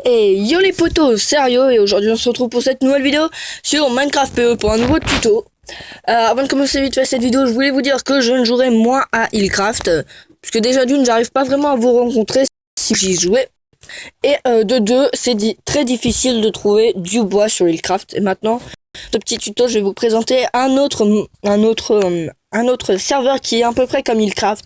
Et yo les potos, sérieux, et aujourd'hui on se retrouve pour cette nouvelle vidéo sur Minecraft PE pour un nouveau tuto. Avant de commencer vite fait cette vidéo, je voulais vous dire que je ne jouerai moins à Hillcraft, parce que déjà d'une, j'arrive pas vraiment à vous rencontrer si j'y jouais. Et de deux, c'est très difficile de trouver du bois sur Hillcraft. Et maintenant, ce petit tuto, je vais vous présenter un autre serveur qui est à peu près comme Hillcraft.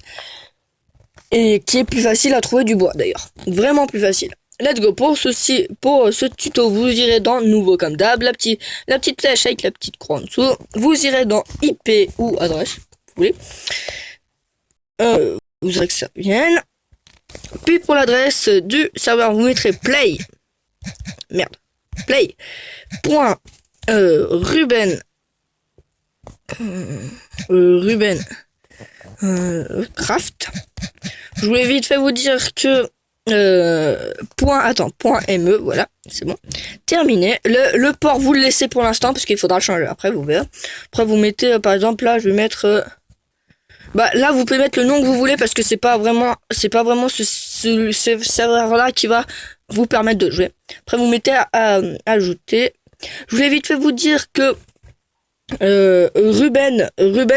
Et qui est plus facile à trouver du bois d'ailleurs. Vraiment plus facile. Let's go. Pour ce tuto, vous irez dans nouveau comme d'hab, la petite flèche avec la petite croix en dessous. Vous irez dans IP ou adresse, vous voulez. Vous aurez que ça vienne. Puis pour l'adresse du serveur, vous mettrez play. Merde. Play. Point. Ruben. Craft. Je voulais vite fait vous dire que point .me, voilà, c'est bon. Terminé. Le port, vous le laissez pour l'instant parce qu'il faudra le changer après, vous verrez. Après, vous mettez, par exemple, là, je vais mettre... là, vous pouvez mettre le nom que vous voulez parce que c'est pas vraiment ce serveur-là qui va vous permettre de jouer. Après, vous mettez à ajouter. Je voulais vite fait vous dire que Ruben,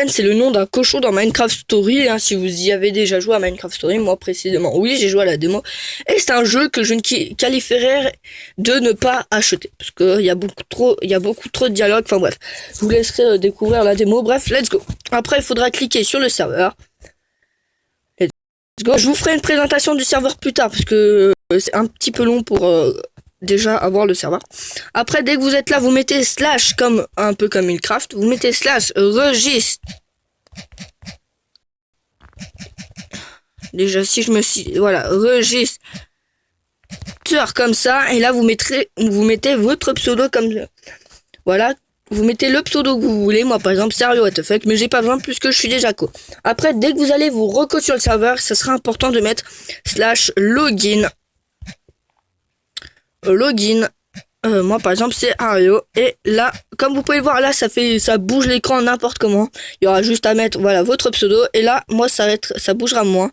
c'est le nom d'un cochon dans Minecraft Story, hein, si vous y avez déjà joué à Minecraft Story. Moi précisément, oui, j'ai joué à la démo, et c'est un jeu que je ne qualifierais de ne pas acheter, parce que il y a beaucoup trop de dialogue, enfin bref, je vous laisserai découvrir la démo. Bref, let's go. Après, il faudra cliquer sur le serveur. Let's go. Je vous ferai une présentation du serveur plus tard, parce que c'est un petit peu long pour... déjà avoir le serveur. Après, dès que vous êtes là, vous mettez slash, un peu comme Minecraft, vous mettez slash registre. Déjà, si je me suis, voilà, registre comme ça, et là vous mettez votre pseudo comme ça. Voilà, vous mettez le pseudo que vous voulez. Moi par exemple, sérieux what the fuck, mais j'ai pas besoin puisque je suis déjà co. Après, dès que vous allez vous reco sur le serveur, ça sera important de mettre slash login. Moi par exemple c'est Ario, et là comme vous pouvez le voir, là ça bouge l'écran n'importe comment. Il y aura juste à mettre voilà votre pseudo, et là moi ça bougera moins.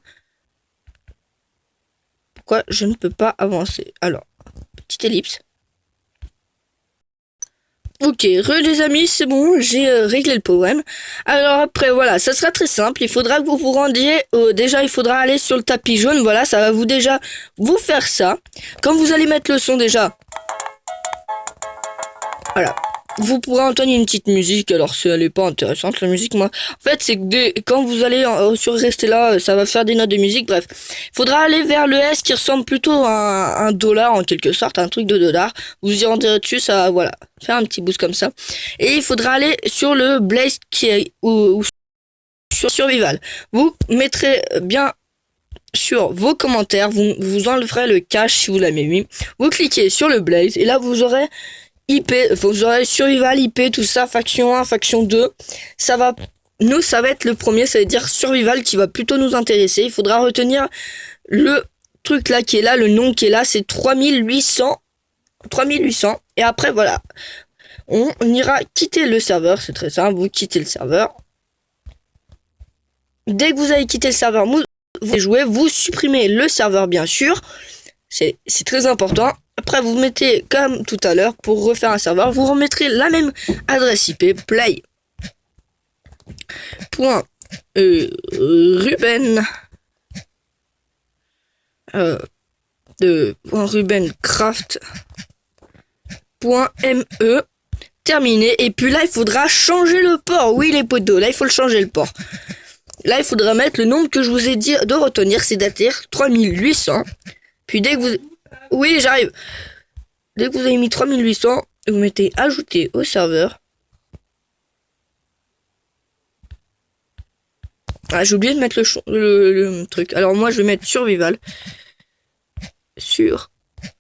Pourquoi je ne peux pas avancer? Alors petite ellipse. Ok, les amis, c'est bon, j'ai réglé le problème. Alors après, voilà, ça sera très simple. Il faudra que vous vous rendiez, déjà il faudra aller sur le tapis jaune. Voilà, ça va vous faire ça. Quand vous allez mettre le son déjà, voilà, vous pourrez entendre une petite musique. Alors si elle est pas intéressante la musique, moi, en fait c'est que quand vous allez sur rester là, ça va faire des notes de musique. Bref, il faudra aller vers le S qui ressemble plutôt à un dollar en quelque sorte, un truc de dollar. Vous y rentrez dessus, ça, voilà, faire un petit boost comme ça. Et il faudra aller sur le Blaze qui est ou sur Survival. Vous mettrez bien sur vos commentaires, vous enleverez le cache si vous l'avez mis. Vous cliquez sur le Blaze, et là vous aurez IP, vous aurez Survival, IP, tout ça, faction 1, faction 2. Ça va être le premier, ça veut dire Survival qui va plutôt nous intéresser. Il faudra retenir le truc là qui est là, le nom qui est là, c'est 3800. Et après, voilà. On ira quitter le serveur, c'est très simple, vous quittez le serveur. Dès que vous avez quitté le serveur, vous jouez, vous supprimez le serveur bien sûr. C'est très important. Après, vous mettez comme tout à l'heure pour refaire un serveur, vous remettrez la même adresse IP, play. Point Ruben Craft .me, terminé. Et puis là, il faudra changer le port. Oui, les potos, là, il faut le changer le port. Là, il faudra mettre le nombre que je vous ai dit de retenir, c'est-à-dire 3800. Puis dès que vous... Oui, j'arrive. Dès que vous avez mis 3800, vous mettez ajouter au serveur. Ah, j'ai oublié de mettre le truc. Alors moi, je vais mettre survival.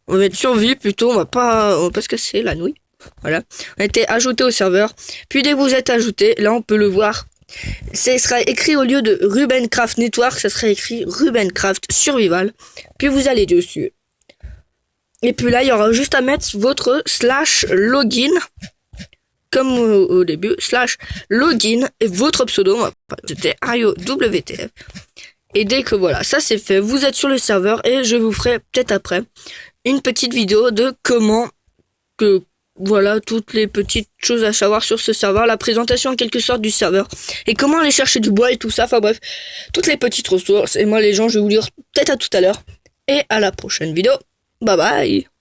On va mettre survie plutôt, on va pas se casser la nouille. Voilà. On a été ajouté au serveur. Puis dès que vous êtes ajouté, là on peut le voir. Ça sera écrit au lieu de Ruben Craft Network, ça sera écrit Ruben Craft Survival. Puis vous allez dessus. Et puis là, il y aura juste à mettre votre slash login, comme au début, slash login, et votre pseudo, c'était ArioWTF. Et dès que voilà, ça c'est fait, vous êtes sur le serveur, et je vous ferai peut-être après une petite vidéo de comment que voilà toutes les petites choses à savoir sur ce serveur, la présentation en quelque sorte du serveur et comment aller chercher du bois et tout ça. Enfin bref, toutes les petites ressources. Et moi les gens, je vais vous dire peut-être à tout à l'heure et à la prochaine vidéo. Bye bye.